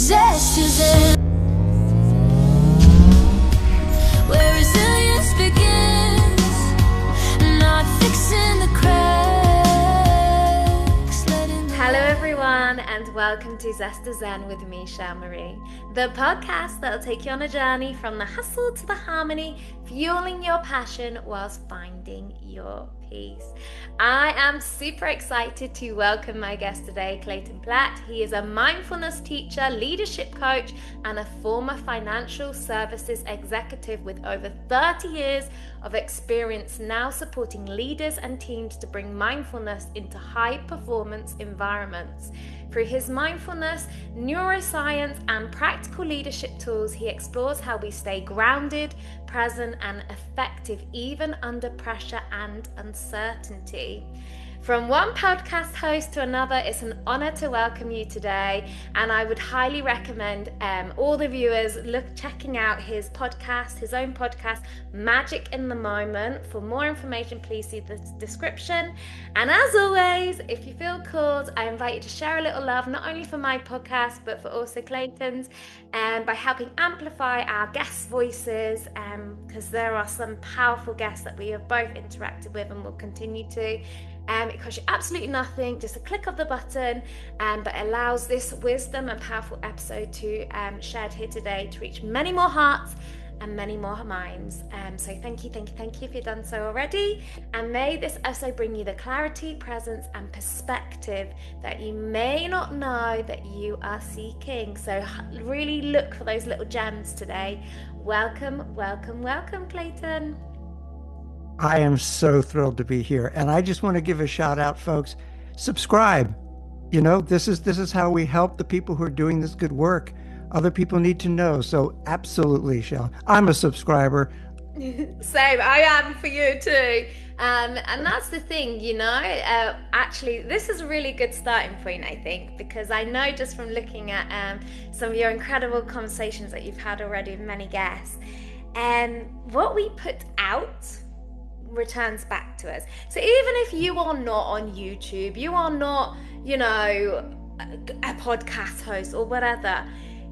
Zest is in, where resilience begins, not fixing the cracks. Hello everyone, and welcome to Zest is Zen with me, Shel Marie, the podcast that'll take you on a journey from the hustle to the harmony, fueling your passion whilst finding your peace. I am super excited to welcome my guest today, Clayton Platt. He is a mindfulness teacher, leadership coach, and a former financial services executive with over 30 years of experience now supporting leaders and teams to bring mindfulness into high performance environments. Through his mindfulness, neuroscience, and practical leadership tools, he explores how we stay grounded, present, and effective even under pressure and uncertainty. From one podcast host to another, it's an honor to welcome you today, and I would highly recommend all the viewers checking out his podcast, his own podcast, Magic in the Moment. For more information, please see the description. And as always, if you feel called, I invite you to share a little love, not only for my podcast, but for also Clayton's, by helping amplify our guest voices, because there are some powerful guests that we have both interacted with and will continue to. It costs you absolutely nothing, just a click of the button, but allows this wisdom and powerful episode to shared here today to reach many more hearts and many more minds. So thank you if you've done so already. And may this episode bring you the clarity, presence, and perspective that you may not know that you are seeking. So really look for those little gems today. Welcome, Clayton. I am so thrilled to be here. And I just want to give a shout out, folks. Subscribe. You know, this is how we help the people who are doing this good work. Other people need to know. So absolutely, Shel. I'm a subscriber. Same, I am for you too. And that's the thing, you know, actually, this is a really good starting point, I think, because I know just from looking at some of your incredible conversations that you've had already with many guests, what we put out returns back to us. So even if you are not on YouTube, you are not, you know, a podcast host or whatever,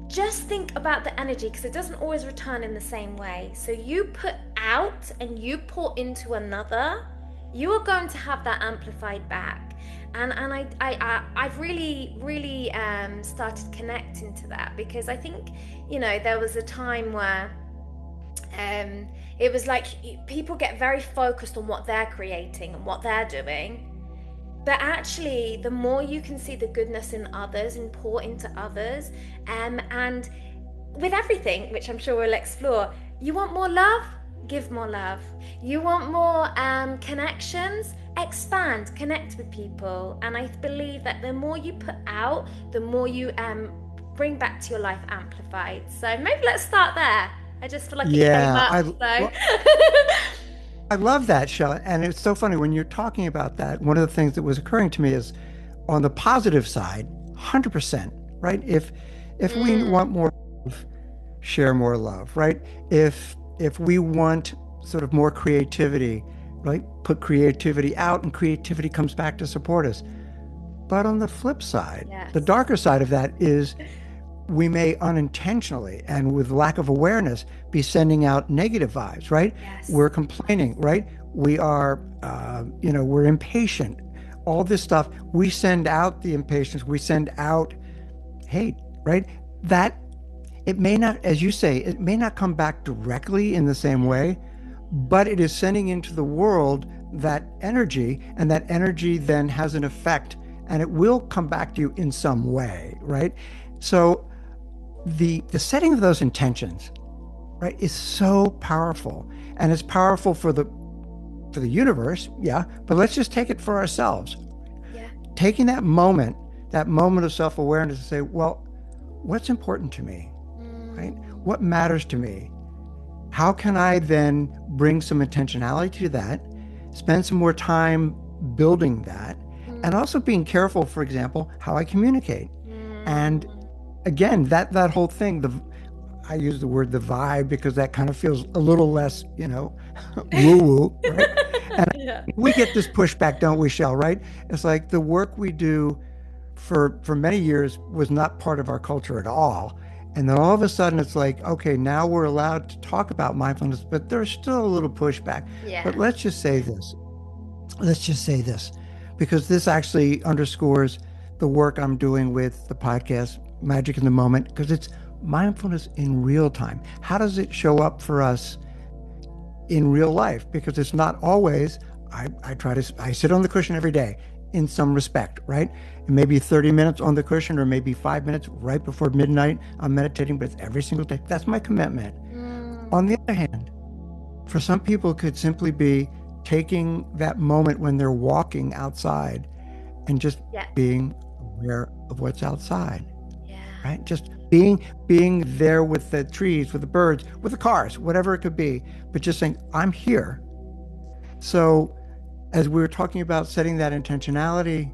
just think about the energy, because it doesn't always return in the same way. So you put out and you pour into another, you are going to have that amplified back. And I've really started connecting to that, because I think, you know, there was a time where it was like people get very focused on what they're creating and what they're doing, but actually the more you can see the goodness in others and pour into others, and with everything, which I'm sure we'll explore, you want more love, give more love. You want more connections, expand, connect with people. And I believe that the more you put out, the more you bring back to your life amplified. So maybe let's start there. I just feel like it came up. I love that, Shel. And it's so funny when you're talking about that. One of the things that was occurring to me is, on the positive side, 100%, right? If we want more love, share more love, right? If we want sort of more creativity, right? Put creativity out, and creativity comes back to support us. But on the flip side, the darker side of that is, we may unintentionally and with lack of awareness be sending out negative vibes, right? Yes. We're complaining, right? We are, we're impatient. All this stuff, we send out the impatience, we send out hate, right? That, it may not, as you say, it may not come back directly in the same way, but it is sending into the world that energy, and that energy then has an effect, and it will come back to you in some way, right? So the setting of those intentions, right, is so powerful, and it's powerful for the universe, but let's just take it for ourselves. Taking that moment of self-awareness to say, well, what's important to me, right? What matters to me? How can I then bring some intentionality to that, spend some more time building that, and also being careful, for example, how I communicate. And again, that whole thing, I use the word the vibe because that kind of feels a little less, woo-woo, right? And we get this pushback, don't we, Shel, right? It's like the work we do for many years was not part of our culture at all. And then all of a sudden it's like, okay, now we're allowed to talk about mindfulness, but there's still a little pushback. But Yeah. let's just say this. Let's just say this, because this actually underscores the work I'm doing with the podcast, Magic in the Moment, because it's mindfulness in real time. How does it show up for us in real life? Because it's not always, I sit on the cushion every day in some respect, right? And maybe 30 minutes on the cushion, or maybe 5 minutes right before midnight, I'm meditating, but it's every single day. That's my commitment. On the other hand, for some people, it could simply be taking that moment when they're walking outside and just Yeah. being aware of what's outside, Yeah. right? Just being there with the trees, with the birds, with the cars, whatever it could be, but just saying, I'm here. So as we were talking about setting that intentionality,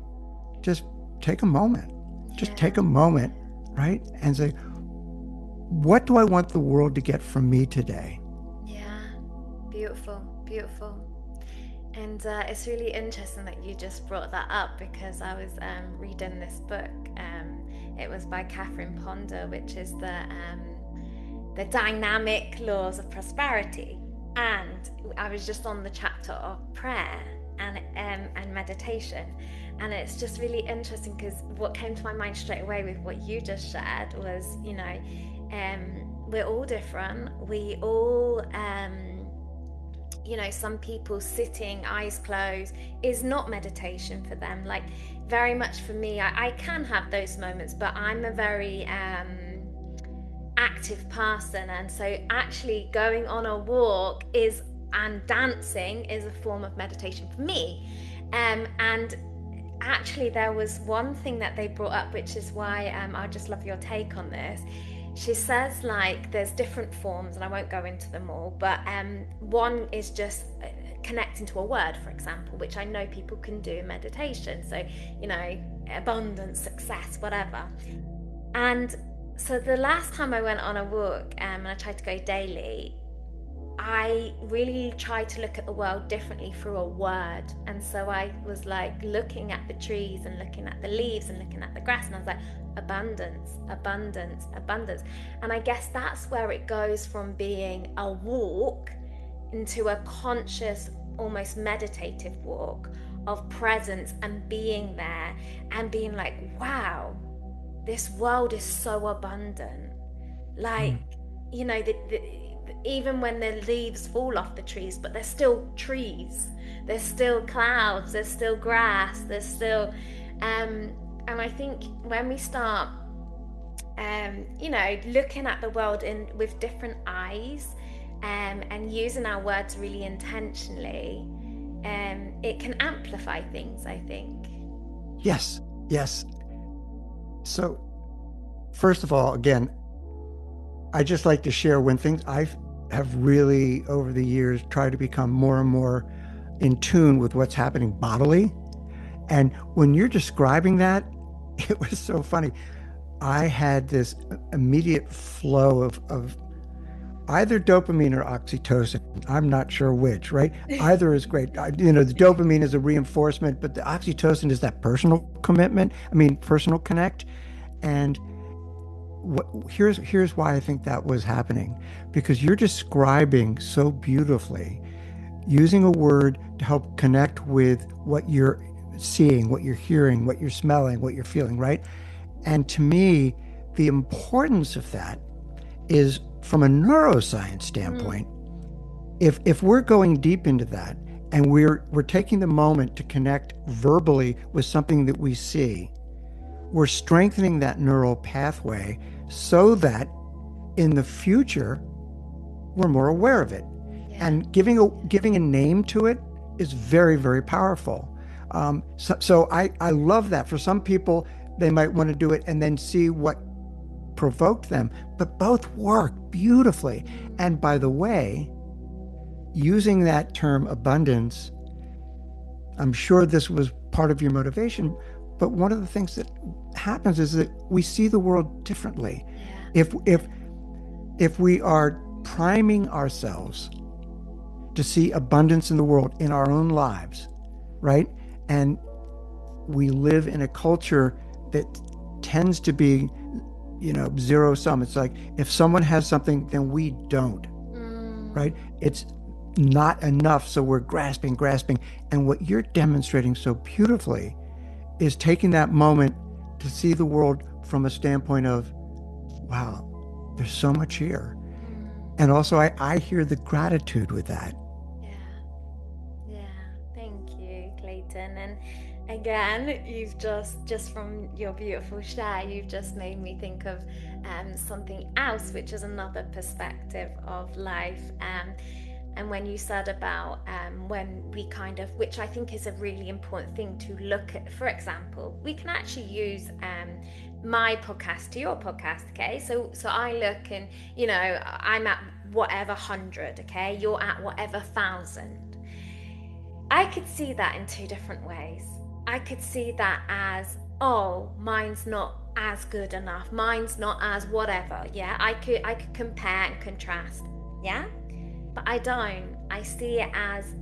just take a moment. Just take a moment, right? And say, what do I want the world to get from me today? Yeah. Beautiful. Beautiful. And it's really interesting that you just brought that up, because I was reading this book. It was by Catherine Ponder, which is the dynamic laws of prosperity. And I was just on the chapter of prayer and meditation. And it's just really interesting, because what came to my mind straight away with what you just shared was, we're all different. We all, some people sitting, eyes closed, is not meditation for them. Like, very much for me, I can have those moments, but I'm a very active person. And so actually going on a walk and dancing is a form of meditation for me. And actually there was one thing that they brought up, which is why I just love your take on this. She says, like, there's different forms, and I won't go into them all, but one is just connecting to a word, for example, which I know people can do in meditation. So, abundance, success, whatever. And so the last time I went on a walk, and I tried to go daily, I really tried to look at the world differently through a word. And so I was like looking at the trees and looking at the leaves and looking at the grass, and I was like, abundance, abundance, abundance. And I guess that's where it goes from being a walk into a conscious, almost meditative walk of presence and being there and being like, wow, this world is so abundant. Like, even when the leaves fall off the trees, but there's still trees, there's still clouds, there's still grass, there's still and I think when we start looking at the world with different eyes, and using our words really intentionally, it can amplify things, I think. Yes. So first of all, again, I just like to share when things I have really over the years tried to become more and more in tune with what's happening bodily. And when you're describing that, it was so funny. I had this immediate flow of either dopamine or oxytocin. I'm not sure which, right? Either is great. The dopamine is a reinforcement, but the oxytocin is that personal personal connect. And here's why I think that was happening, because you're describing so beautifully, using a word to help connect with what you're seeing, what you're hearing, what you're smelling, what you're feeling, right? And to me, the importance of that is from a neuroscience standpoint. If we're going deep into that and we're taking the moment to connect verbally with something that we see, we're strengthening that neural pathway so that in the future we're more aware of it. Yeah. And giving a name to it is very, very powerful. So I love that. For some people, they might want to do it and then see what provoked them, but both work beautifully. And by the way, using that term abundance, I'm sure this was part of your motivation, but one of the things that happens is that we see the world differently. Yeah. If we are priming ourselves to see abundance in the world, in our own lives, right? And we live in a culture that tends to be, zero sum. It's like if someone has something, then we don't, right? It's not enough, so we're grasping. And what you're demonstrating so beautifully is taking that moment to see the world from a standpoint of, wow, there's so much here. And also I hear the gratitude with that. Yeah, thank you, Clayton. And again, you've just from your beautiful share, you've just made me think of something else, which is another perspective of life. And when you said about when we kind of, which I think is a really important thing to look at, for example, we can actually use my podcast to your podcast, okay? So I look and, I'm at whatever 100, okay? You're at whatever 1,000. I could see that in two different ways. I could see that as, oh, mine's not as good enough. Mine's not as whatever, yeah? I could compare and contrast, yeah? But I don't. I see it as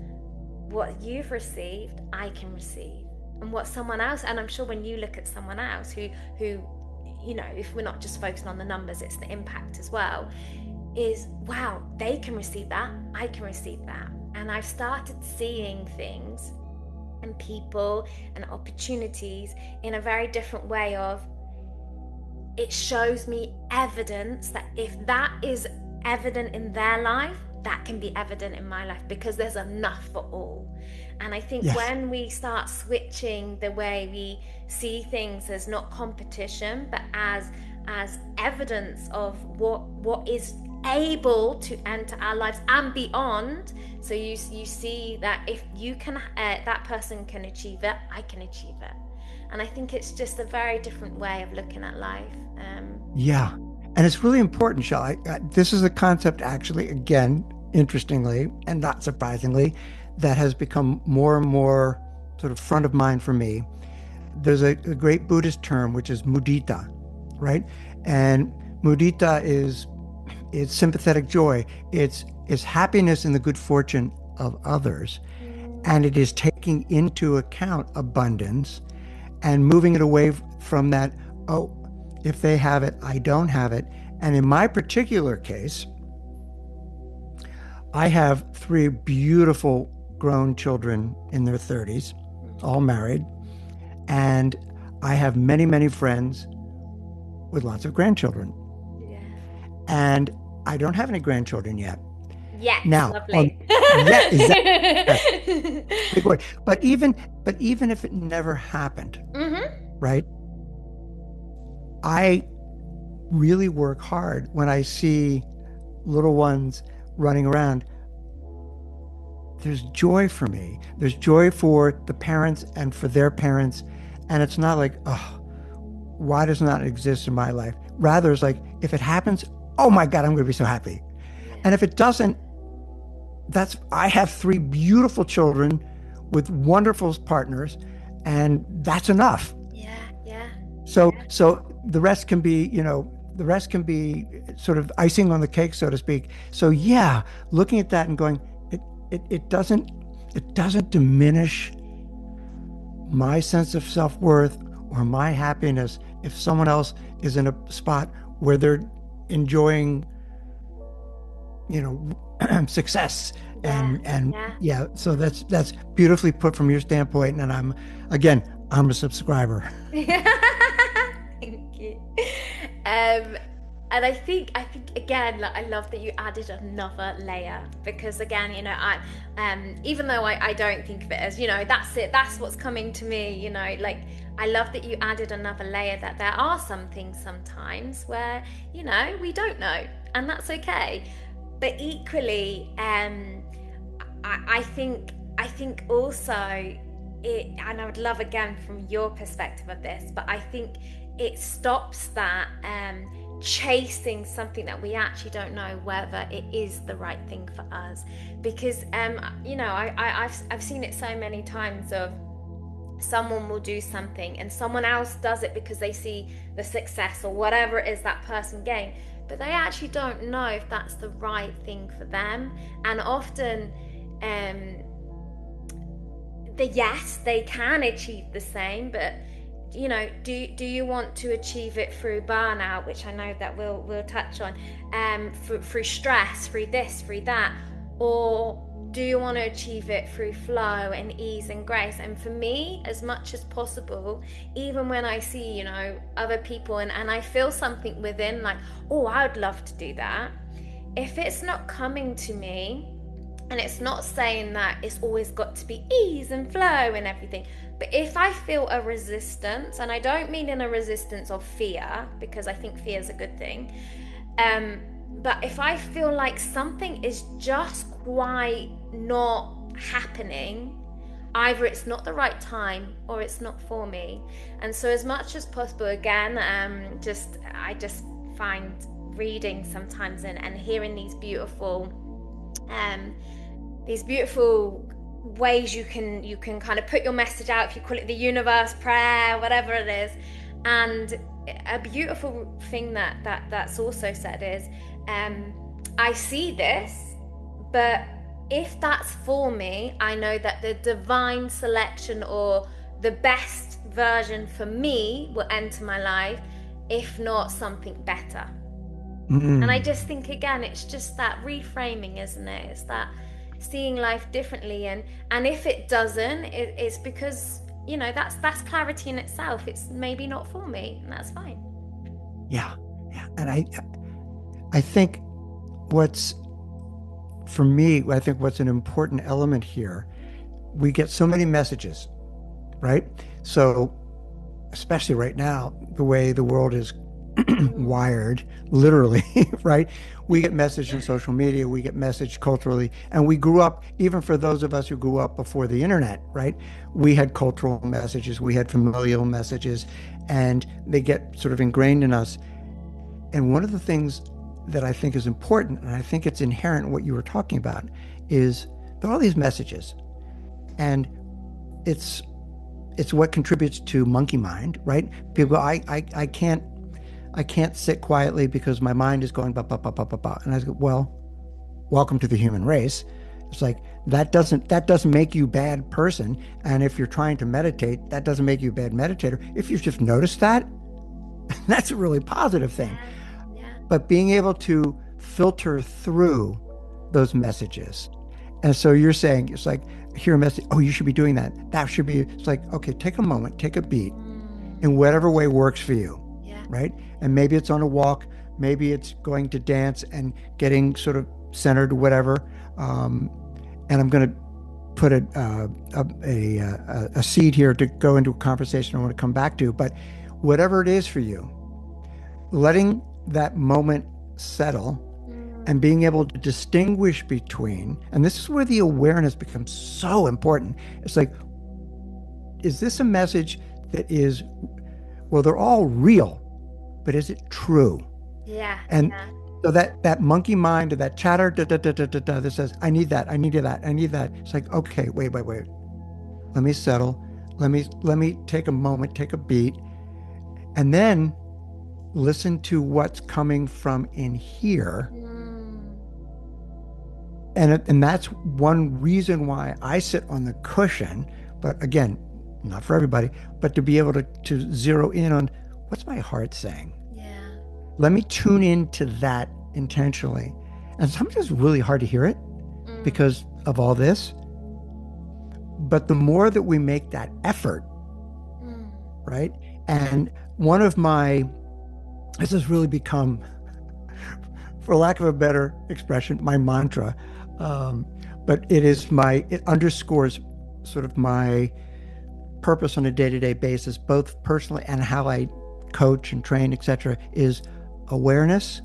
what you've received, I can receive. And what someone else, and I'm sure when you look at someone else who, if we're not just focusing on the numbers, it's the impact as well, is, wow, they can receive that, I can receive that. And I've started seeing things and people and opportunities in a very different way of, it shows me evidence that if that is evident in their life, that can be evident in my life, because there's enough for all. And I think when we start switching the way we see things as not competition, but as evidence of what is able to enter our lives and beyond. So you see that if you can, that person can achieve it, I can achieve it. And I think it's just a very different way of looking at life. Yeah. And it's really important, Shel. This is a concept, actually, again, interestingly and not surprisingly, that has become more and more sort of front of mind for me. There's a great Buddhist term, which is mudita, right? And mudita is sympathetic joy. It's happiness in the good fortune of others. And it is taking into account abundance and moving it away from that, oh, if they have it, I don't have it. And in my particular case, I have 3 beautiful grown children in their 30s, all married. And I have many, many friends with lots of grandchildren. Yeah. And I don't have any grandchildren yet. Yes, now, lovely. Exactly. Big word. But even if it never happened, right? I really work hard when I see little ones running around. There's joy for me. There's joy for the parents and for their parents. And it's not like, oh, why does not exist in my life? Rather, it's like, if it happens, oh my God, I'm going to be so happy. And if it doesn't, I have 3 beautiful children with wonderful partners, and that's enough. Yeah. So the rest can be, sort of icing on the cake, so to speak. So yeah, looking at that and going, it doesn't diminish my sense of self-worth or my happiness if someone else is in a spot where they're enjoying, success. So that's beautifully put from your standpoint. And I'm a subscriber. Thank you. And I think again, I love that you added another layer, because again, I even though I don't think of it as, that's it, that's what's coming to me, like, I love that you added another layer, that there are some things sometimes where, we don't know, and that's okay. But equally, I think also and I would love, again, from your perspective of this, but I think it stops that chasing something that we actually don't know whether it is the right thing for us. Because I've seen it so many times of someone will do something and someone else does it because they see the success or whatever it is that person gained, but they actually don't know if that's the right thing for them. And often yes, they can achieve the same, but do you want to achieve it through burnout, which I know that we'll touch on, through stress, through this, through that, or do you want to achieve it through flow and ease and grace? And for me, as much as possible, even when I see, other people and I feel something within, like, oh, I would love to do that. If it's not coming to me, and it's not saying that it's always got to be ease and flow and everything, but if I feel a resistance, and I don't mean in a resistance of fear, because I think fear is a good thing, but if I feel like something is just quite not happening, either it's not the right time or it's not for me. And so as much as possible, again, I just find reading sometimes and hearing these beautiful ways you can kind of put your message out, if you call it the universe prayer, whatever it is. And a beautiful thing that's also said is, I see this, but if that's for me, I know that the divine selection or the best version for me will enter my life, if not something better. And I just think, again, it's just that reframing, isn't it? It's that seeing life differently, and if it doesn't, it's because that's clarity in itself. It's maybe not for me, and that's fine. Yeah. And I think what's an important element here, we get so many messages, right? So especially right now, the way the world is wired, literally, right? We get messaged on social media, we get messaged culturally, and we grew up, even for those of us who grew up before the internet, right? We had cultural messages, we had familial messages, and they get sort of ingrained in us. And one of the things that I think is important, and I think it's inherent in what you were talking about, is there are all these messages, and it's what contributes to monkey mind, right? People go, I can't sit quietly because my mind is going ba ba ba ba ba ba. And I go, well, welcome to the human race. It's like that doesn't make you a bad person. And if you're trying to meditate, that doesn't make you a bad meditator. If you just notice that, that's a really positive thing. Yeah. But being able to filter through those messages. And so you're saying, it's like, hear a message, oh, you should be doing that. That should be, it's like, okay, take a moment, take a beat in whatever way works for you. Right? And maybe it's on a walk, maybe it's going to dance and getting sort of centered, whatever. And I'm going to put a seed here to go into a conversation I want to come back to. But whatever it is for you, letting that moment settle and being able to distinguish between, and this is where the awareness becomes so important. It's like, is this a message that is, well, they're all real, but is it true? Yeah. And so that monkey mind or that chatter that says, I need that, I need that, I need that. It's like, okay, wait. Let me settle. Let me take a moment, take a beat, and then listen to what's coming from in here. And that's one reason why I sit on the cushion, but again, not for everybody, but to be able to zero in on what's my heart saying. Let me tune into that intentionally. And sometimes it's really hard to hear it because of all this. But the more that we make that effort, right? And one of this has really become, for lack of a better expression, my mantra. But it underscores sort of my purpose on a day-to-day basis, both personally and how I coach and train, etc., is awareness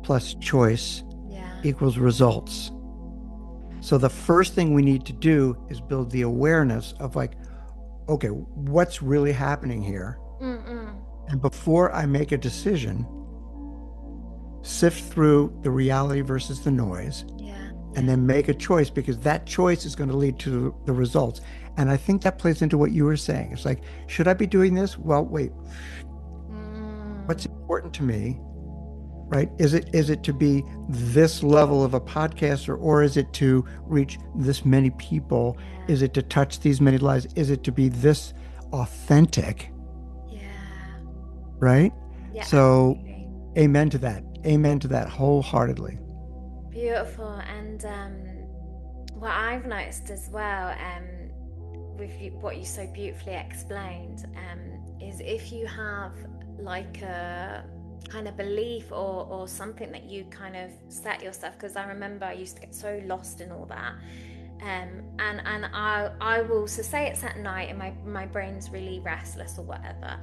plus choice equals results. So the first thing we need to do is build the awareness of like, okay, what's really happening here? And before I make a decision, sift through the reality versus the noise, and then make a choice, because that choice is going to lead to the results. And I think that plays into what you were saying. It's like, should I be doing this? Well, wait, what's important to me, right? Is it to be this level of a podcaster, or is it to reach this many people? Is it to touch these many lives? Is it to be this authentic, Yeah. right? Yeah, So absolutely. amen to that. Amen to that wholeheartedly. Beautiful. And what I've noticed as well, with what you so beautifully explained, is if you have like a kind of belief or something that you kind of set yourself, because I remember I used to get so lost in all that. And I will, so say it's at night and my brain's really restless or whatever,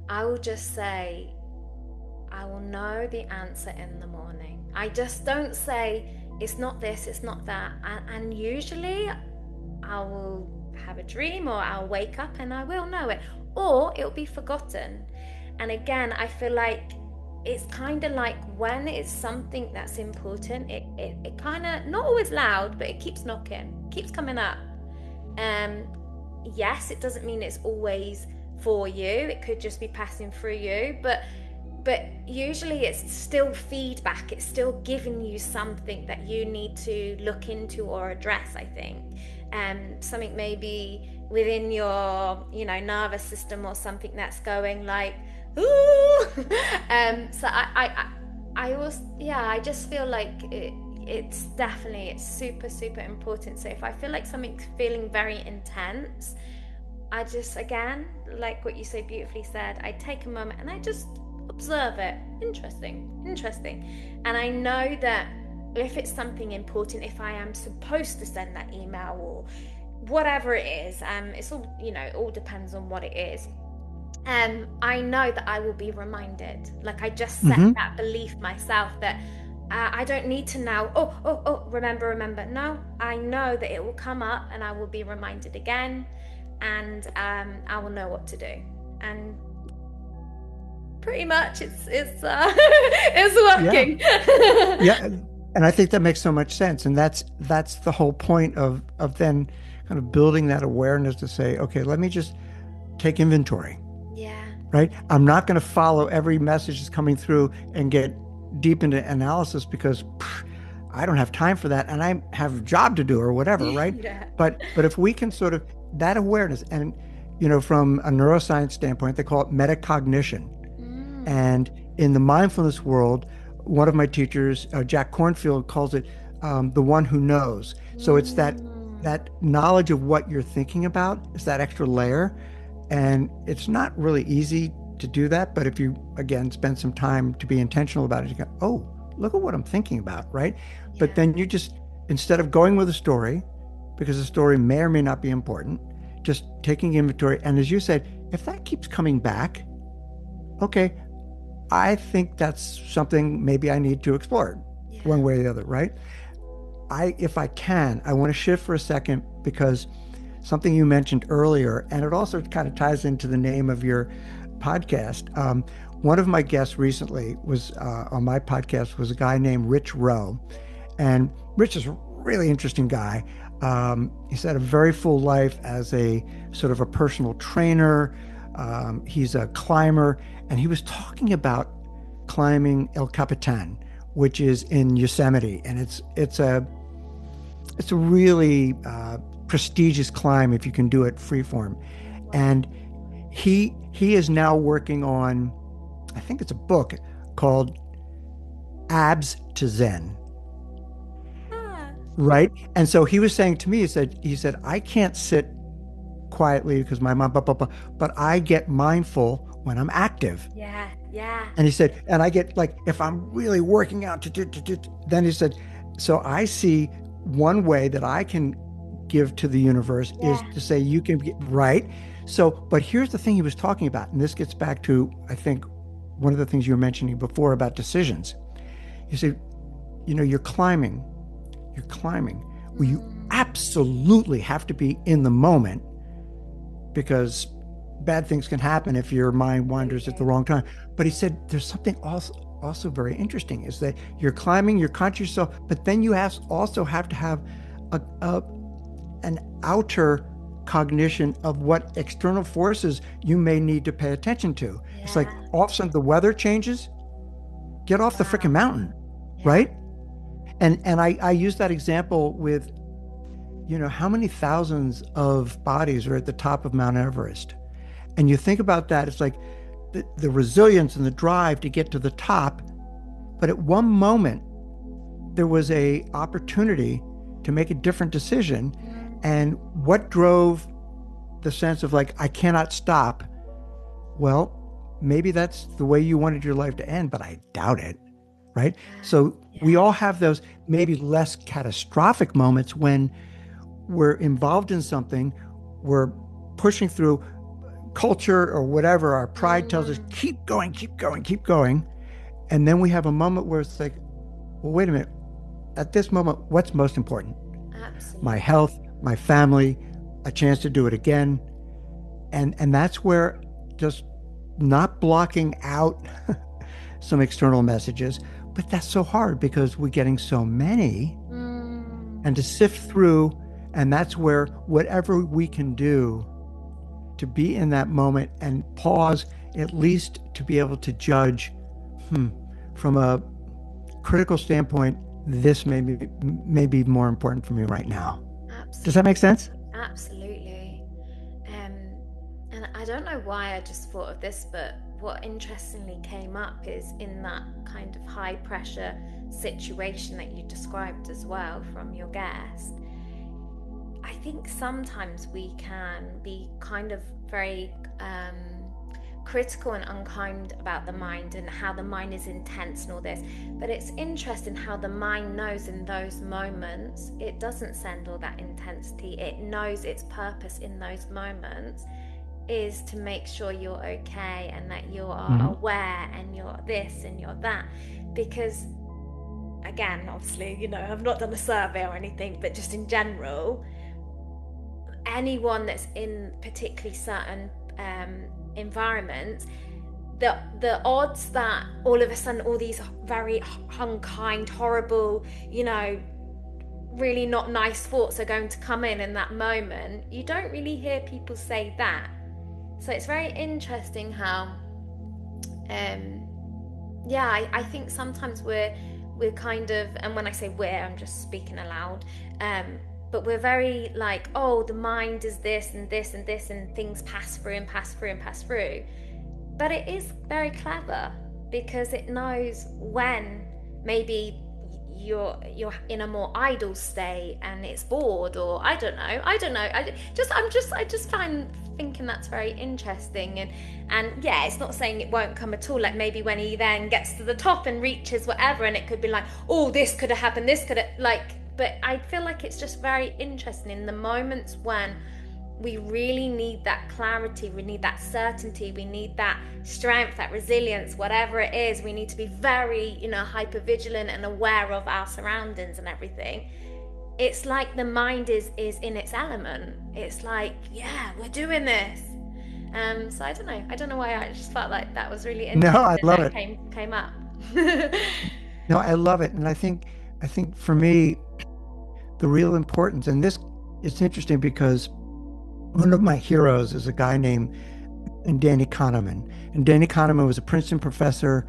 I will just say, I will know the answer in the morning. I just don't say, it's not this, it's not that. And usually I will have a dream or I'll wake up and I will know it, or it'll be forgotten. And again, I feel like it's kind of like when it's something that's important, it kind of, not always loud, but it keeps knocking, keeps coming up. Um, yes, it doesn't mean it's always for you. It could just be passing through you, but usually it's still feedback. It's still giving you something that you need to look into or address, I think. Something maybe within your, nervous system or something that's going like, ooh. So I always, yeah, I just feel like it's definitely, it's super, super important. So if I feel like something's feeling very intense, I just, again, like what you so beautifully said, I take a moment and I just observe it. Interesting. And I know that if it's something important, if I am supposed to send that email or whatever it is, it's all, it all depends on what it is. I know that I will be reminded. Like I just set Mm-hmm. that belief myself that I don't need to now, remember. No, I know that it will come up and I will be reminded again, and I will know what to do. And pretty much it's Yeah. working. Yeah. And I think that makes so much sense. And that's the whole point of then kind of building that awareness to say, okay, let me just take inventory, Yeah. right? I'm not going to follow every message that's coming through and get deep into analysis because I don't have time for that and I have a job to do or whatever, right? Yeah. But if we can sort of that awareness and from a neuroscience standpoint, they call it metacognition. Mm. And in the mindfulness world, one of my teachers, Jack Kornfield, calls it the one who knows. So it's Mm. that knowledge of what you're thinking about. It's that extra layer, and it's not really easy to do that. But if you again spend some time to be intentional about it, you go, oh, look at what I'm thinking about, right? But Yeah. then you just instead of going with a story, because the story may or may not be important, just taking inventory. And as you said, if that keeps coming back, okay, I think that's something maybe I need to explore Yeah. one way or the other, right? If I can, I want to shift for a second because something you mentioned earlier, and it also kind of ties into the name of your podcast. One of my guests recently was on my podcast was a guy named Rich Rowe, and Rich is a really interesting guy. He's had a very full life as a sort of a personal trainer. He's a climber, and he was talking about climbing El Capitan, which is in Yosemite, and it's a really prestigious climb if you can do it freeform. Wow. And he is now working on, I think it's a book called Abs to Zen, Ah. right? And so he was saying to me, he said, I can't sit quietly because my mom, blah, blah, blah, but I get mindful when I'm active. Yeah. Yeah. And he said, and I get like, if I'm really working out, then he said, so I see one way that I can give to the universe is Yeah. to say, you can get right. So, but here's the thing he was talking about. And this gets back to, I think, one of the things you were mentioning before about decisions. You said, you're climbing. Well, you absolutely have to be in the moment because bad things can happen if your mind wanders at the wrong time. But he said there's something also very interesting is that you're climbing, you're conscious yourself, but then you also have to have an outer cognition of what external forces you may need to pay attention to. It's like Yeah. all of a sudden the weather changes, get off the freaking Wow. mountain, Yeah. right? And I use that example with, how many thousands of bodies are at the top of Mount Everest? And you think about that, it's like the resilience and the drive to get to the top. But at one moment, there was a opportunity to make a different decision. And what drove the sense of like, I cannot stop? Well, maybe that's the way you wanted your life to end, but I doubt it, right? So we all have those maybe less catastrophic moments when we're involved in something, we're pushing through culture or whatever, our pride tells us, keep going, keep going, keep going. And then we have a moment where it's like, well, wait a minute. At this moment, what's most important? Absolutely. My health, my family, a chance to do it again. And that's where just not blocking out some external messages, but that's so hard because we're getting so many and to sift through. And that's where whatever we can do to be in that moment and pause, at least to be able to judge, from a critical standpoint, this may be more important for me right now. Absolutely. Does that make sense? Absolutely. And I don't know why I just thought of this, but what interestingly came up is in that kind of high pressure situation that you described as well from your guest. I think sometimes we can be kind of very critical and unkind about the mind and how the mind is intense and all this. But it's interesting how the mind knows in those moments, it doesn't send all that intensity. It knows its purpose in those moments is to make sure you're okay and that you are aware and you're this and you're that. Because again, obviously, I've not done a survey or anything, but just in general, anyone that's in particularly certain environments, the odds that all of a sudden all these very unkind, horrible, really not nice thoughts are going to come in that moment, you don't really hear people say that. So it's very interesting how I think sometimes we're kind of, and when I say we're, I'm just speaking aloud, but we're very like, oh, the mind is this and this and this, and things pass through and pass through and pass through. But it is very clever because it knows when maybe you're in a more idle state and it's bored, or I don't know. I just find thinking that's very interesting, and yeah, it's not saying it won't come at all. Like maybe when he then gets to the top and reaches whatever, and it could be like, oh, this could have happened, this could have but I feel like it's just very interesting in the moments when we really need that clarity, we need that certainty, we need that strength, that resilience, whatever it is. We need to be very, hyper vigilant and aware of our surroundings and everything. It's like the mind is in its element. It's like, yeah, we're doing this. So I don't know why I just felt like that was really interesting. No, I love it. Came up. No, I love it. And I think for me, the real importance, and this, it's interesting because one of my heroes is a guy named Danny Kahneman. And Danny Kahneman was a Princeton professor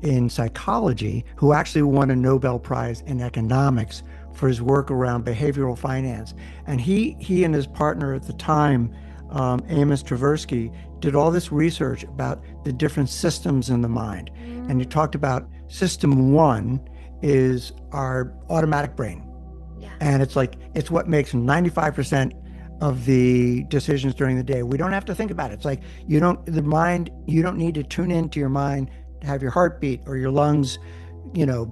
in psychology who actually won a Nobel Prize in economics for his work around behavioral finance. And he and his partner at the time, Amos Tversky, did all this research about the different systems in the mind. And he talked about system one is our automatic brain. Yeah. And it's what makes 95% of the decisions during the day. We don't have to think about it. It's like you don't need to tune into your mind to have your heartbeat or your lungs,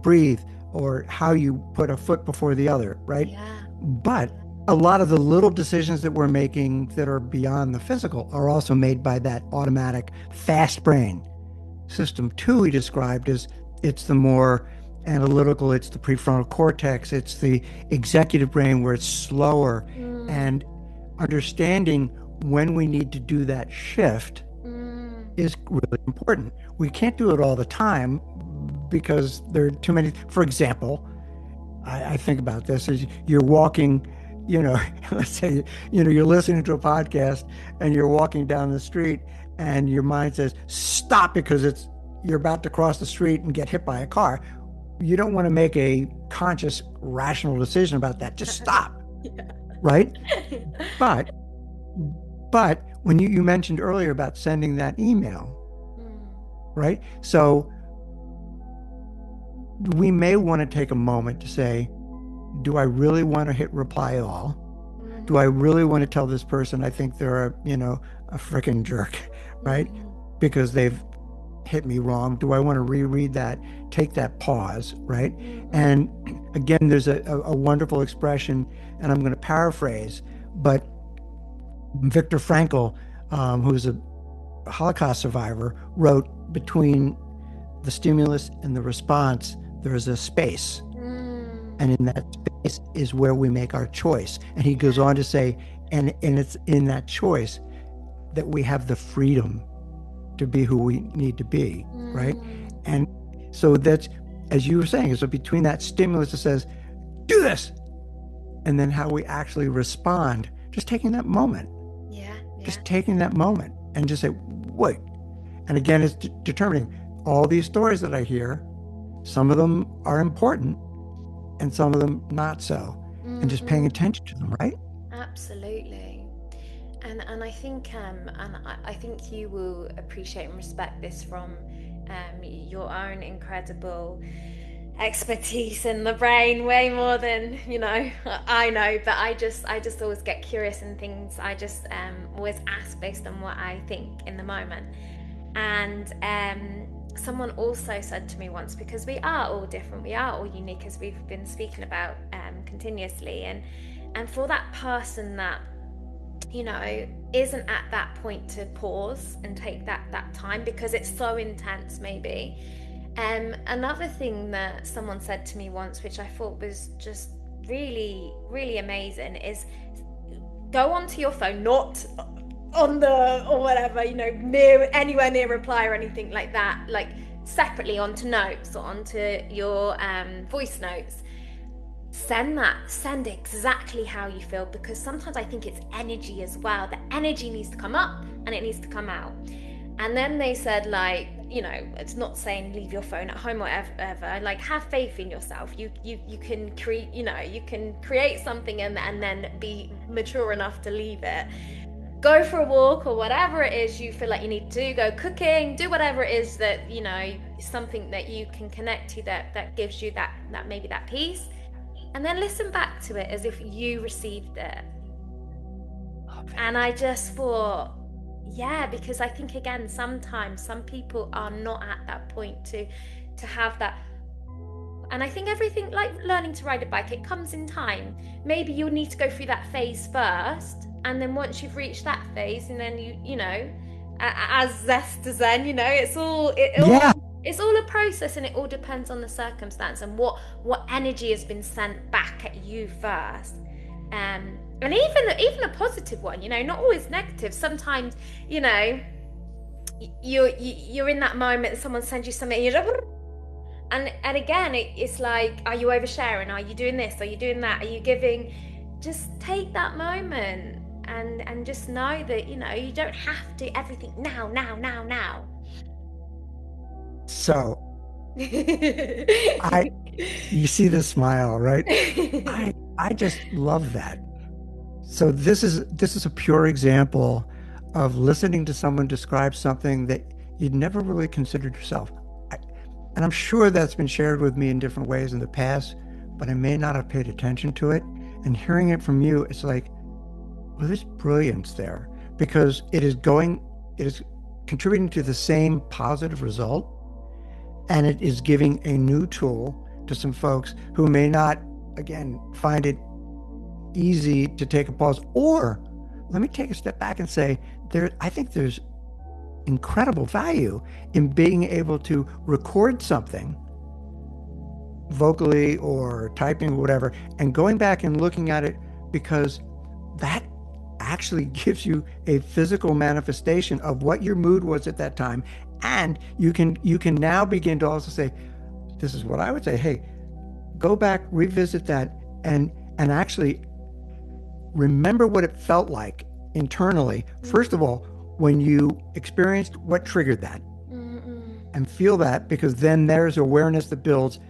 breathe, or how you put a foot before the other, right? Yeah. But a lot of the little decisions that we're making that are beyond the physical are also made by that automatic fast brain. System two he described as it's the more analytical, it's the prefrontal cortex, it's the executive brain where it's slower, and understanding when we need to do that shift is really important. We can't do it all the time because there are too many. For example, I think about this as you're walking, let's say, you're listening to a podcast and you're walking down the street and your mind says, stop, because you're about to cross the street and get hit by a car. You don't want to make a conscious, rational decision about that. Just stop, right? But when you mentioned earlier about sending that email, right? So we may want to take a moment to say, do I really want to hit reply all? Do I really want to tell this person I think they're a freaking jerk, right? Because they've hit me wrong. Do I want to reread that, take that pause, right? And again, there's a wonderful expression, and I'm going to paraphrase, but Viktor Frankl, who's a Holocaust survivor, wrote, between the stimulus and the response, there is a space. And in that space is where we make our choice. And he goes on to say, and it's in that choice that we have the freedom to be who we need to be, right? And so that's, as you were saying, so between that stimulus that says, do this, and then how we actually respond, just taking that moment. Just taking that moment and just say, wait. And again, it's determining all these stories that I hear, some of them are important and some of them not so, and just paying attention to them, right? Absolutely. And I think I think you will appreciate and respect this from your own incredible expertise in the brain, way more than I know. But I just always get curious in things. I just always ask based on what I think in the moment. And someone also said to me once, because we are all different, we are all unique, as we've been speaking about continuously, and for that person that isn't at that point to pause and take that time because it's so intense maybe. Another thing that someone said to me once, which I thought was just really, really amazing, is go onto your phone, not on the, or whatever, anywhere near reply or anything like that, like separately onto notes or onto your voice notes. Send exactly how you feel, because sometimes I think it's energy as well. The energy needs to come up and it needs to come out. And then they said, like, it's not saying leave your phone at home or whatever, like have faith in yourself. You can create, you can create something and then be mature enough to leave it. Go for a walk or whatever it is you feel like you need to do. Go cooking, do whatever it is that, something that you can connect to that gives you that maybe that peace. And then listen back to it as if you received it. And I just thought, because I think, again, sometimes some people are not at that point to have that. And I think everything, like learning to ride a bike, it comes in time. Maybe you'll need to go through that phase first, and then once you've reached that phase, and then as Zest to Zen, it's all it's all a process, and it all depends on the circumstance and what energy has been sent back at you first. And even a positive one, not always negative. Sometimes, you're in that moment and someone sends you something and you're just, and again, it's like, are you oversharing? Are you doing this? Are you doing that? Are you giving? Just take that moment and just know that, you don't have to do everything now. So you see the smile, right? I just love that. So this is a pure example of listening to someone describe something that you'd never really considered yourself. And I'm sure that's been shared with me in different ways in the past, but I may not have paid attention to it. And hearing it from you, it's like, well, there's brilliance there, because it is contributing to the same positive result. And it is giving a new tool to some folks who may not, again, find it easy to take a pause. Or let me take a step back and say, I think there's incredible value in being able to record something vocally or typing or whatever, and going back and looking at it, because that actually gives you a physical manifestation of what your mood was at that time. And you can now begin to also say, this is what I would say, hey, go back, revisit that, and actually remember what it felt like internally. First of all, when you experienced what triggered that, and feel that, because then there's awareness that builds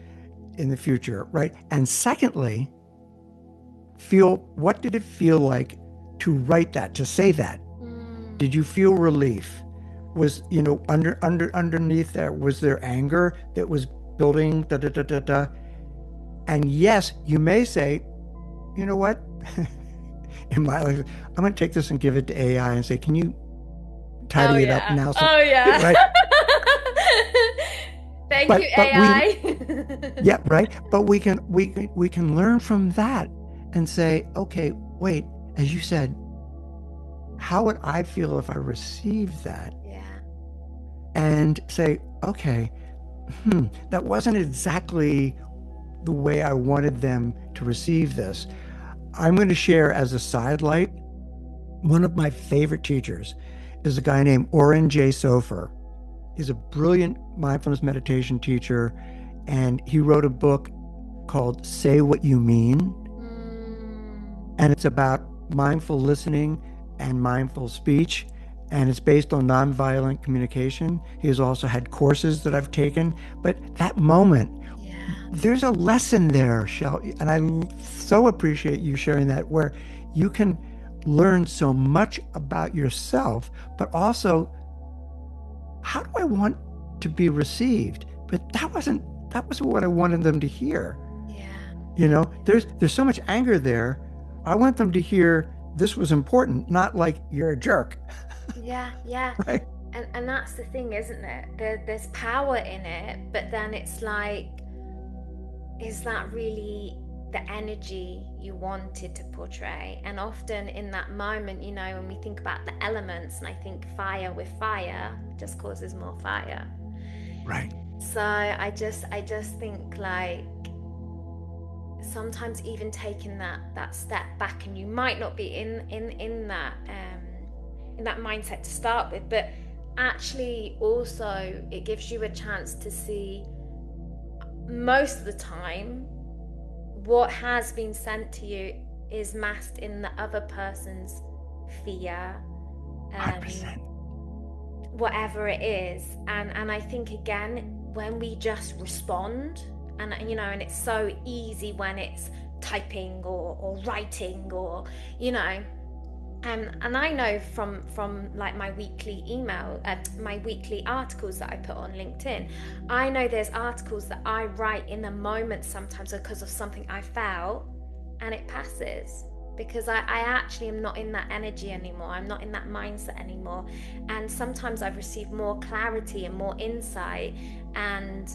in the future, right? And secondly, feel, what did it feel like to write that, to say that? Did you feel relief? Was, underneath there, was there anger that was building, da da da da da? And yes, you may say, you know what? In my life, I'm going to take this and give it to AI and say, can you Oh tidy it up yeah. now? So, Oh yeah. right. Thank you, But we, AI. yeah, right. But we can learn from that and say, okay, wait, as you said, how would I feel if I received that? Yeah. And say, okay, that wasn't exactly the way I wanted them to receive this. I'm going to share as a sidelight, one of my favorite teachers is a guy named Oren J. Sofer. He's a brilliant mindfulness meditation teacher, and he wrote a book called Say What You Mean. And it's about mindful listening and mindful speech, and it's based on nonviolent communication. He has also had courses that I've taken, but that moment, there's a lesson there, Shel, and I so appreciate you sharing that, where you can learn so much about yourself, but also, how do I want to be received? But that wasn't what I wanted them to hear. Yeah. There's so much anger there. I want them to hear this was important, not like you're a jerk. Yeah, yeah. Right? And that's the thing, isn't it? There's power in it, but then it's like, is that really the energy you wanted to portray? And often in that moment, when we think about the elements, and I think fire with fire just causes more fire. Right. So I just think, like, sometimes even taking that step back, and you might not be in that mindset to start with, but actually also it gives you a chance to see, most of the time, what has been sent to you is masked in the other person's fear, 100%. whatever it is. And I think, again, when we just respond, and it's so easy when it's typing or writing, or and I know from like my weekly email, my weekly articles that I put on LinkedIn, I know there's articles that I write in the moment sometimes because of something I felt, and it passes because I actually am not in that energy anymore. I'm not in that mindset anymore. And sometimes I've received more clarity and more insight, and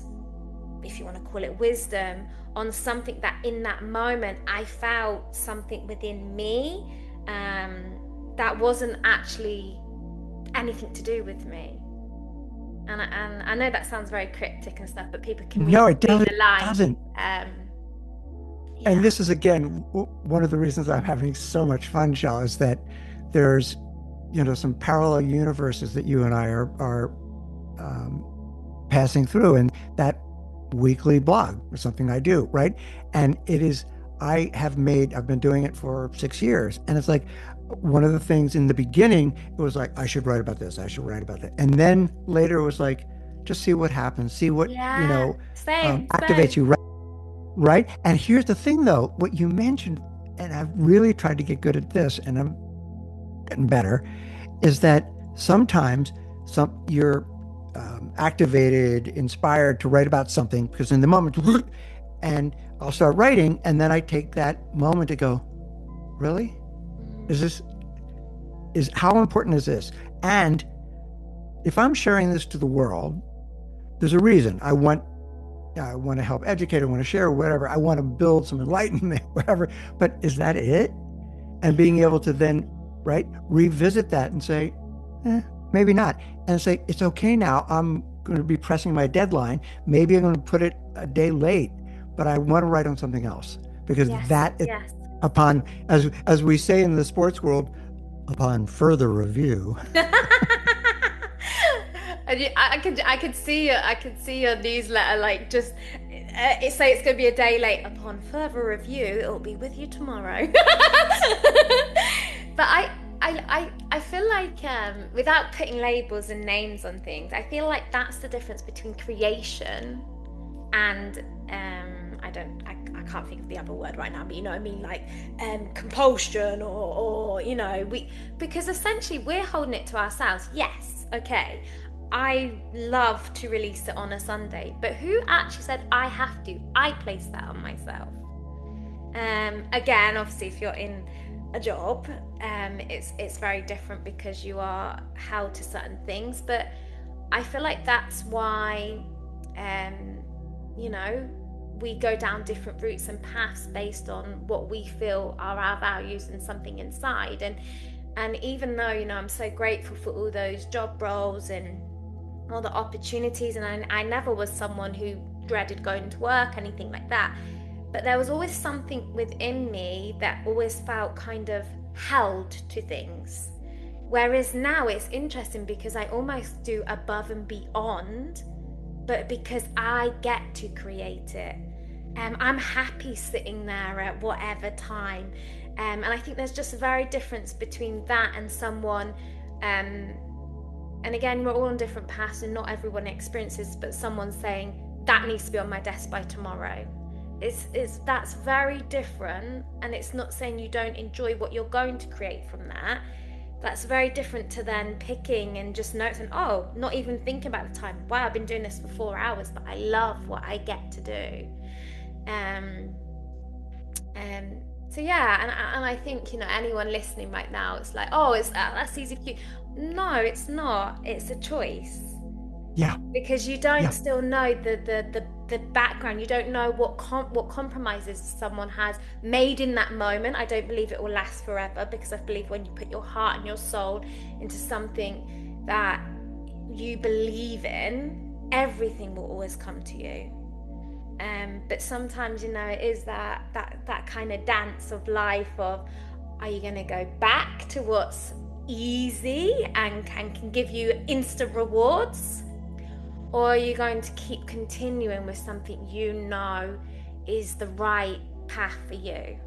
if you want to call it wisdom, on something that in that moment I felt something within me that wasn't actually anything to do with me. And I know that sounds very cryptic and stuff, but people can No, it read doesn't. the lines. Doesn't. And this is, again, one of the reasons I'm having so much fun, Shel, is that there's, some parallel universes that you and I are passing through, and that weekly blog is something I do, right? And I've been doing it for 6 years, and it's like, one of the things in the beginning, it was like, I should write about this, I should write about that. And then later it was like, just see what happens, see what, activates you, right? And here's the thing though, what you mentioned, and I've really tried to get good at this, and I'm getting better, is that sometimes you're activated, inspired to write about something, because in the moment, and I'll start writing, and then I take that moment to go, really? How important is this? And if I'm sharing this to the world, there's a reason. I want to help educate, I want to share, whatever. I want to build some enlightenment, whatever. But is that it? And being able to then, revisit that and say, maybe not. And say, it's okay now. I'm going to be pressing my deadline. Maybe I'm going to put it a day late, but I want to write on something else, because upon, as we say in the sports world, upon further review. I could see your newsletter, like, just say it's going to be a day late. Upon further review, it'll be with you tomorrow. But I feel like, without putting labels and names on things, I feel like that's the difference between creation and I can't think of the other word right now, but you know what I mean, like compulsion or because essentially we're holding it to ourselves. Yes, okay, I love to release it on a Sunday, but who actually said I have to? I place that on myself. Again, obviously, if you're in a job, it's very different because you are held to certain things. But I feel like that's why, we go down different routes and paths based on what we feel are our values and something inside. And even though, I'm so grateful for all those job roles and all the opportunities, and I never was someone who dreaded going to work, anything like that. But there was always something within me that always felt kind of held to things. Whereas now it's interesting because I almost do above and beyond, but because I get to create it. I'm happy sitting there at whatever time. And I think there's just a very difference between that and someone, and again, we're all on different paths and not everyone experiences, but someone saying, that needs to be on my desk by tomorrow. That's very different, and it's not saying you don't enjoy what you're going to create from that. That's very different to then picking and just noticing, not even thinking about the time. Wow, I've been doing this for 4 hours, but I love what I get to do. So yeah, and I think, anyone listening right now, it's like, that's easy for you. No, it's not. It's a choice. Yeah. Because you don't still know the background. You don't know what compromises someone has made in that moment. I don't believe it will last forever, because I believe when you put your heart and your soul into something that you believe in, everything will always come to you. But sometimes, it is that kind of dance of life of, are you going to go back to what's easy and can give you instant rewards? Or are you going to keep continuing with something is the right path for you?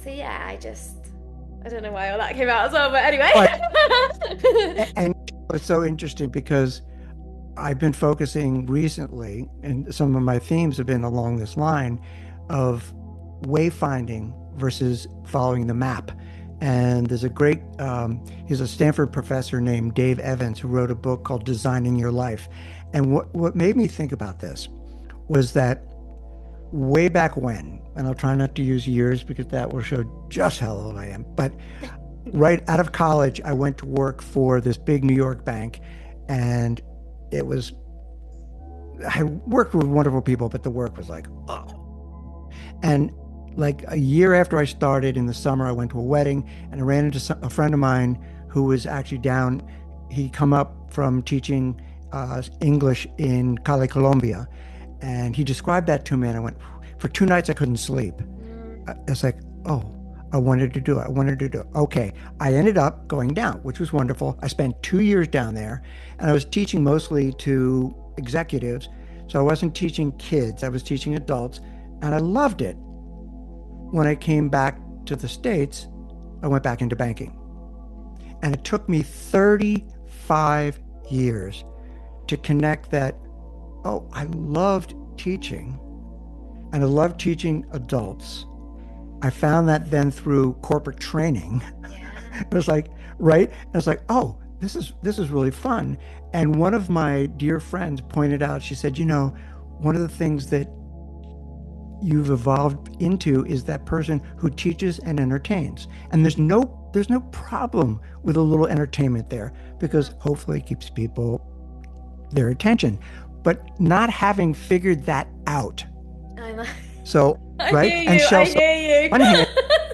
So yeah, I don't know why all that came out as well, but anyway. And it's so interesting because I've been focusing recently, and some of my themes have been along this line of wayfinding versus following the map. And there's a great, he's a Stanford professor named Dave Evans who wrote a book called Designing Your Life. And what made me think about this was that way back when, and I'll try not to use years because that will show just how old I am, but right out of college, I went to work for this big New York bank, and I worked with wonderful people, but the work was like, And like a year after I started, in the summer, I went to a wedding and I ran into a friend of mine who was actually down. He'd come up from teaching English in Cali, Colombia. And he described that to me, and I went, for 2 nights, I couldn't sleep. It's like, I wanted to do it. Okay. I ended up going down, which was wonderful. I spent 2 years down there, and I was teaching mostly to executives. So I wasn't teaching kids, I was teaching adults, and I loved it. When I came back to the States, I went back into banking. And it took me 35 years to connect that, I loved teaching, and I loved teaching adults. I found that then through corporate training. It was like, right? And it's like, this is really fun. And one of my dear friends pointed out, she said, one of the things that you've evolved into is that person who teaches and entertains. And there's no problem with a little entertainment there, because hopefully it keeps people their attention. But not having figured that out. I know. So, right? I hear you. On hand,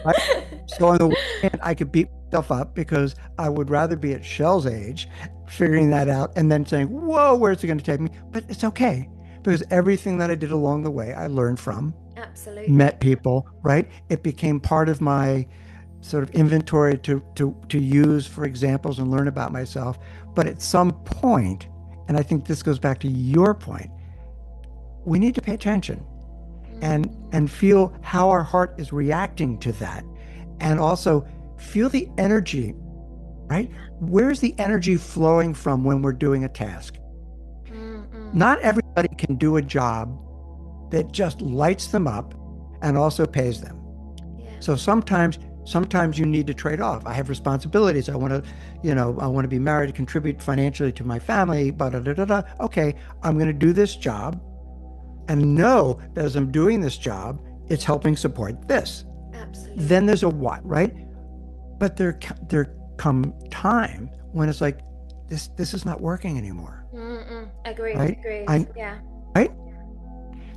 right? So on the one hand, I could beat myself up because I would rather be at Shel's age, figuring that out, and then saying, whoa, where's it going to take me? But it's okay, because everything that I did along the way, I learned from. Absolutely. Met people, right? It became part of my sort of inventory to use for examples and learn about myself. But at some point, and I think this goes back to your point, we need to pay attention and feel how our heart is reacting to that. And also feel the energy, right? Where's the energy flowing from when we're doing a task? Not everybody everybody can do a job that just lights them up and also pays them. Yeah. So sometimes you need to trade off. I have responsibilities. I want to be married, contribute financially to my family, Okay, I'm going to do this job and know that as I'm doing this job, it's helping support this. Absolutely. Then there's a what, right? But there come time when it's like, this is not working anymore. Agreed. Right? Agreed. Yeah. Right?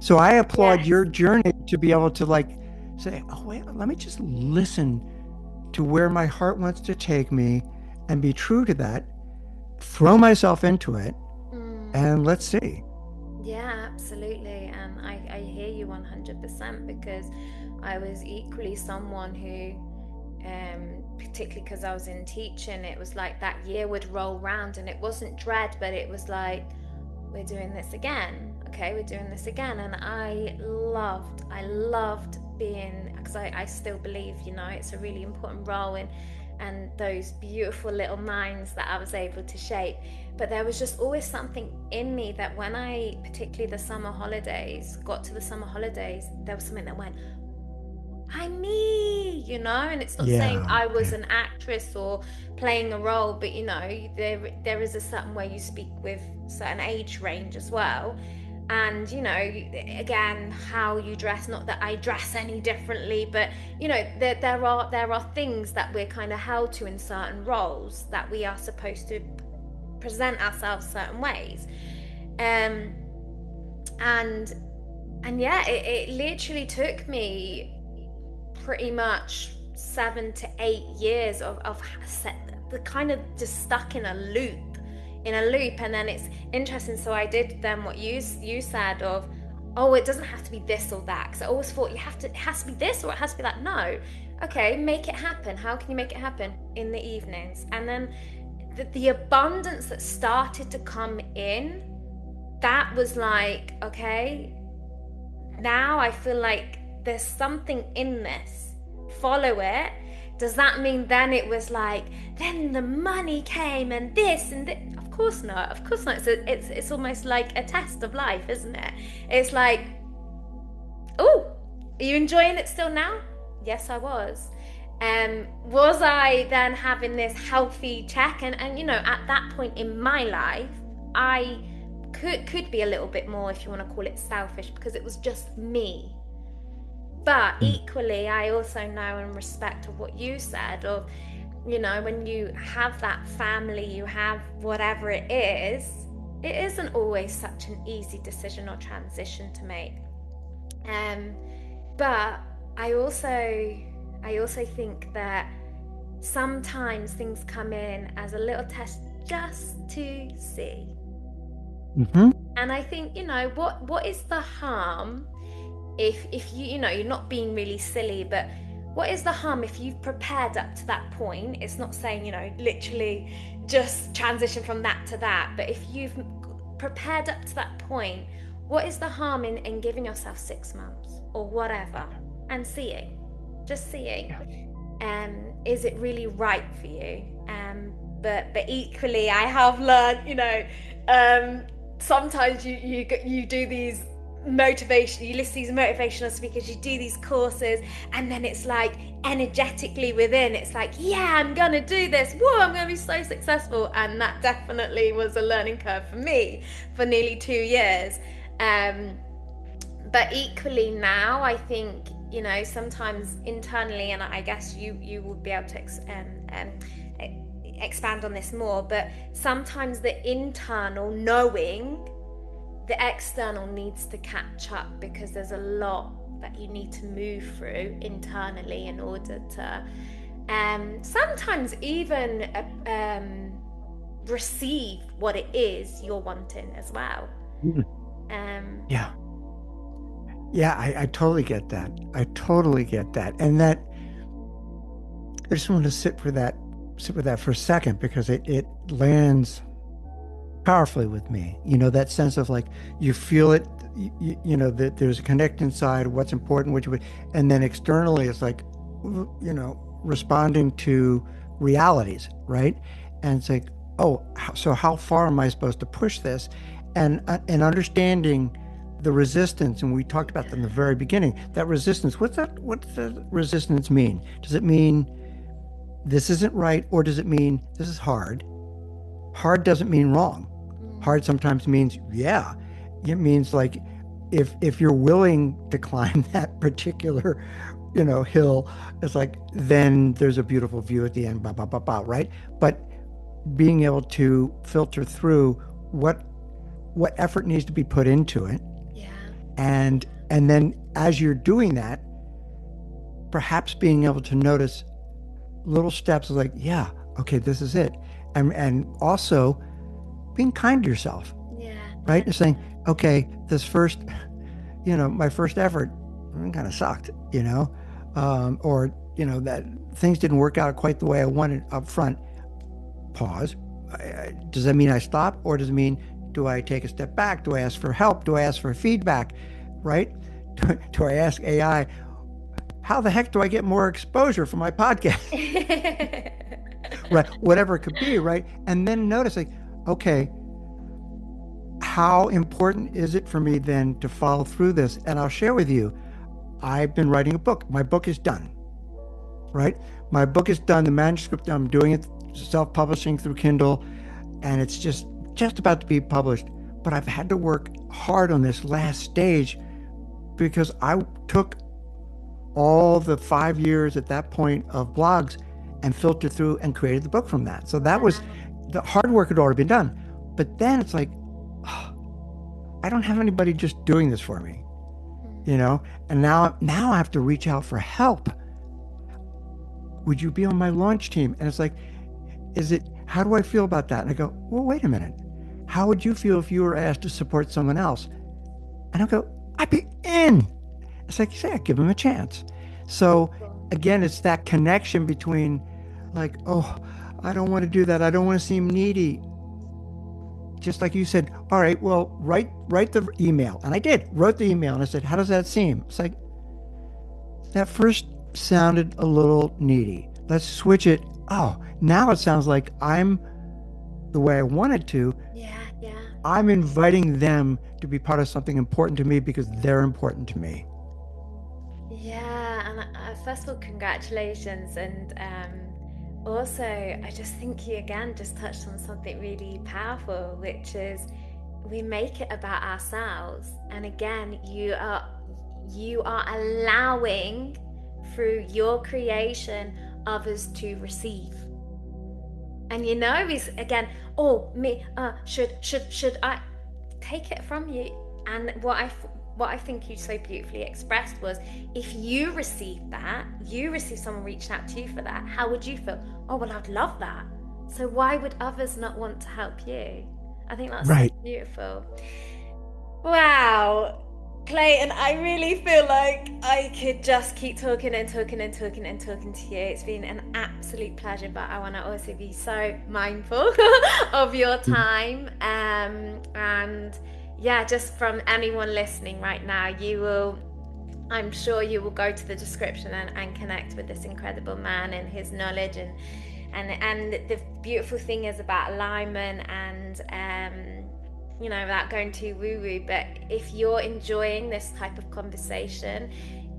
So I applaud Yes. your journey to be able to like say, oh wait, let me just listen to where my heart wants to take me and be true to that, throw myself into it, and let's see. Yeah, absolutely. And I hear you 100% because I was equally someone who, particularly because I was in teaching, it was like that year would roll round and it wasn't dread, but it was like, we're doing this again. Okay, we're doing this again. And I loved being, because I still believe, it's a really important role and those beautiful little minds that I was able to shape. But there was just always something in me that when I, particularly got to the summer holidays, there was something that went, I'm me, and it's not saying I was an actress or playing a role, but there is a certain way you speak with certain age range as well. And again, how you dress, not that I dress any differently, but there are things that we're kind of held to in certain roles that we are supposed to present ourselves certain ways. And yeah, it literally took me pretty much 7 to 8 years of the kind of just stuck in a loop. And then it's interesting. So I did then what you said of, oh, it doesn't have to be this or that, because I always thought it has to be this or it has to be that. No, okay, make it happen. How can you make it happen? In the evenings. And then the abundance that started to come in, that was like, okay, now I feel like there's something in this, follow it. Does that mean then it was like, then the money came and this and this? Of course not. It's almost like a test of life, isn't it? It's like, oh, are you enjoying it still now? Yes, I was. Was I then having this healthy check? And at that point in my life, I could be a little bit more, if you want to call it, selfish, because it was just me. But equally, I also know and respect of what you said of, when you have that family, you have whatever it isn't always such an easy decision or transition to make. But I also think that sometimes things come in as a little test just to see. And I think, what is the harm if you're not being really silly, but what is the harm if you've prepared up to that point? It's not saying, literally just transition from that to that, but if you've prepared up to that point, what is the harm in giving yourself 6 months or whatever and seeing? Is it really right for you? But equally, I have learned, sometimes you do these motivation, you listen to these motivational speakers, you do these courses, and then it's like energetically within, it's like, yeah, I'm gonna do this, whoa, I'm gonna be so successful. And that definitely was a learning curve for me for nearly 2 years. But equally now, I think, sometimes internally, and I guess you will be able to expand on this more, but sometimes the internal knowing, the external needs to catch up, because there's a lot that you need to move through internally in order to sometimes even receive what it is you're wanting as well. I totally get that. And that, I just want to sit with that for a second, because it lands powerfully with me. That sense of like, you feel it, that there's a connect inside, what's important, and then externally it's like, responding to realities, right? And it's like, oh, so how far am I supposed to push this? and understanding the resistance, and we talked about that in the very beginning. That resistance, what's the resistance mean? Does it mean this isn't right, or does it mean this is hard? Hard doesn't mean wrong. Hard sometimes means, yeah, it means like if you're willing to climb that particular, hill, it's like, then there's a beautiful view at the end, blah, blah, blah, blah, right? But being able to filter through what effort needs to be put into it. Yeah. And then as you're doing that, perhaps being able to notice little steps like, yeah, okay, this is it. And also being kind to yourself. Yeah. Right? And saying, okay, this first, my first effort kind of sucked, or, that things didn't work out quite the way I wanted up front. Pause. Does that mean I stop? Or does it mean, do I take a step back? Do I ask for help? Do I ask for feedback? Right? Do I ask AI, how the heck do I get more exposure for my podcast? Right? Whatever it could be, right? And then noticing, okay, how important is it for me then to follow through this? And I'll share with you, I've been writing a book. My book is done, right? My book is done. The manuscript, I'm doing it self-publishing through Kindle, and it's just about to be published. But I've had to work hard on this last stage because I took all the 5 years at that point of blogs and filtered through and created the book from that. So that was, the hard work had already been done. But then it's like, I don't have anybody just doing this for me, and now I have to reach out for help. Would you be on my launch team? And it's like, how do I feel about that? And I go, well, wait a minute. How would you feel if you were asked to support someone else? And I go, I'd be in. It's like you say, I give them a chance. So again, it's that connection between like, oh, I don't want to do that. I don't want to seem needy. Just like you said, all right, well, write the email. And I wrote the email, and I said, how does that seem? It's like, that first sounded a little needy. Let's switch it. Oh, now it sounds like I'm the way I wanted to. Yeah, yeah. I'm inviting them to be part of something important to me because they're important to me. Yeah, and first of all, congratulations. And also, I just think you again just touched on something really powerful, which is we make it about ourselves. And again, you are allowing through your creation others to receive. And is again, me, should I take it from you? And what I think you so beautifully expressed was, if you receive someone reaching out to you for that, how would you feel? Oh, well, I'd love that. So why would others not want to help you? I think that's right. So beautiful. Wow. Clayton, I really feel like I could just keep talking and talking and talking and talking to you. It's been an absolute pleasure, but I want to also be so mindful of your time. And yeah, just from anyone listening right now, I'm sure you will go to the description and connect with this incredible man and his knowledge. And the beautiful thing is about alignment and without going too woo-woo, but if you're enjoying this type of conversation,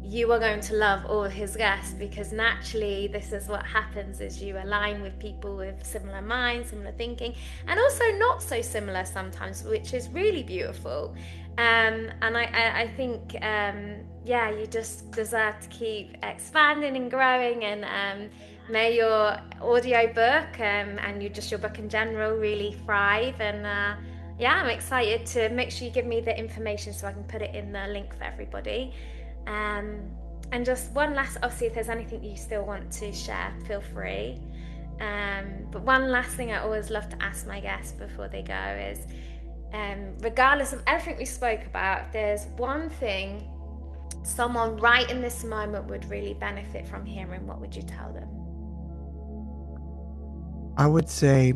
you are going to love all his guests, because naturally this is what happens, is you align with people with similar minds, similar thinking, and also not so similar sometimes, which is really beautiful. And I think you just deserve to keep expanding and growing, and may your audio book and your book in general really thrive. And I'm excited to make sure you give me the information so I can put it in the link for everybody. And just one last, obviously, if there's anything you still want to share, feel free. But one last thing I always love to ask my guests before they go is, regardless of everything we spoke about, if there's one thing someone right in this moment would really benefit from hearing, what would you tell them? I would say,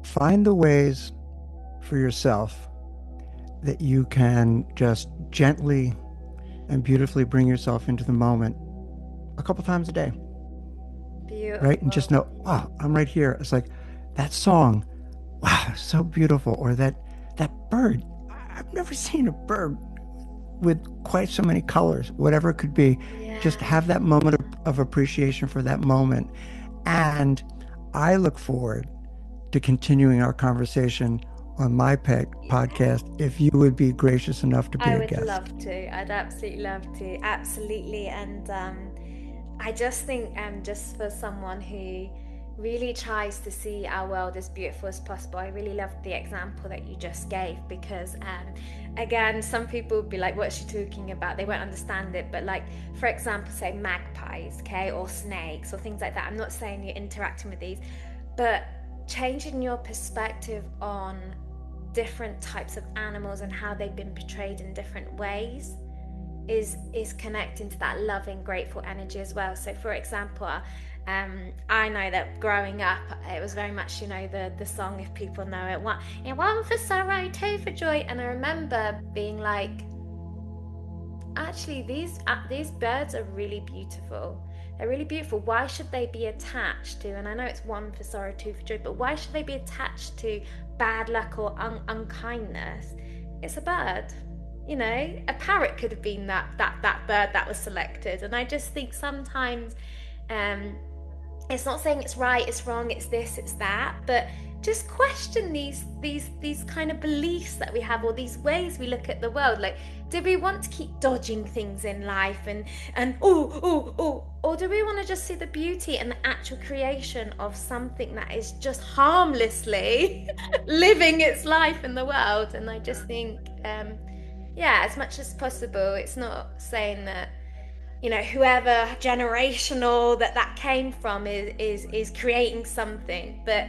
find the ways for yourself that you can just gently and beautifully bring yourself into the moment a couple times a day. Beautiful. Right? And just know, I'm right here. It's like that song. wow, so beautiful. Or that bird. I've never seen a bird with quite so many colors, whatever it could be. Just Yeah. have that moment of appreciation for that moment. And I look forward to continuing our conversation on my podcast if you would be gracious enough to be I a would guest. love to. I'd absolutely love to. Absolutely. And I just think, just for someone who really tries to see our world as beautiful as possible, I really loved the example that you just gave because, again, some people would be like, what's she talking about? They won't understand it. But, like, for example, say magpies, okay, or snakes or things like that. I'm not saying you're interacting with these, but changing your perspective on different types of animals and how they've been portrayed in different ways is connecting to that loving, grateful energy as well. So for example, I know that growing up it was very much, the song, if people know it, one for sorrow, two for joy. And I remember being like, actually these birds are really beautiful. They're really beautiful. Why should they be attached to, and I know it's one for sorrow, two for joy, but why should they be attached to bad luck or unkindness? It's a bird. A parrot could have been that bird that was selected. And I just think sometimes, it's not saying it's right, it's wrong, it's this, it's that, but just question these kind of beliefs that we have, or these ways we look at the world. Like, do we want to keep dodging things in life and or do we want to just see the beauty and the actual creation of something that is just harmlessly living its life in the world? And I just think, as much as possible, it's not saying that whoever generational that came from is creating something, but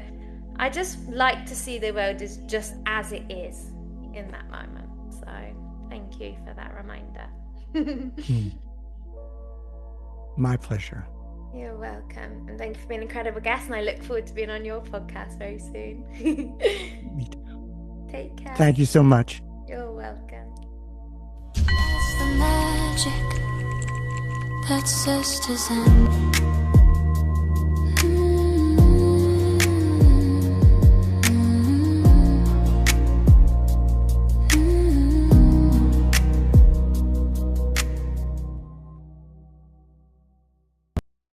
I just like to see the world as just as it is in that moment. So thank you for that reminder. My pleasure. You're welcome, and thank you for being an incredible guest, and I look forward to being on your podcast very soon. Me too. Take care. Thank you so much. You're welcome. That's the magic that Zest is in.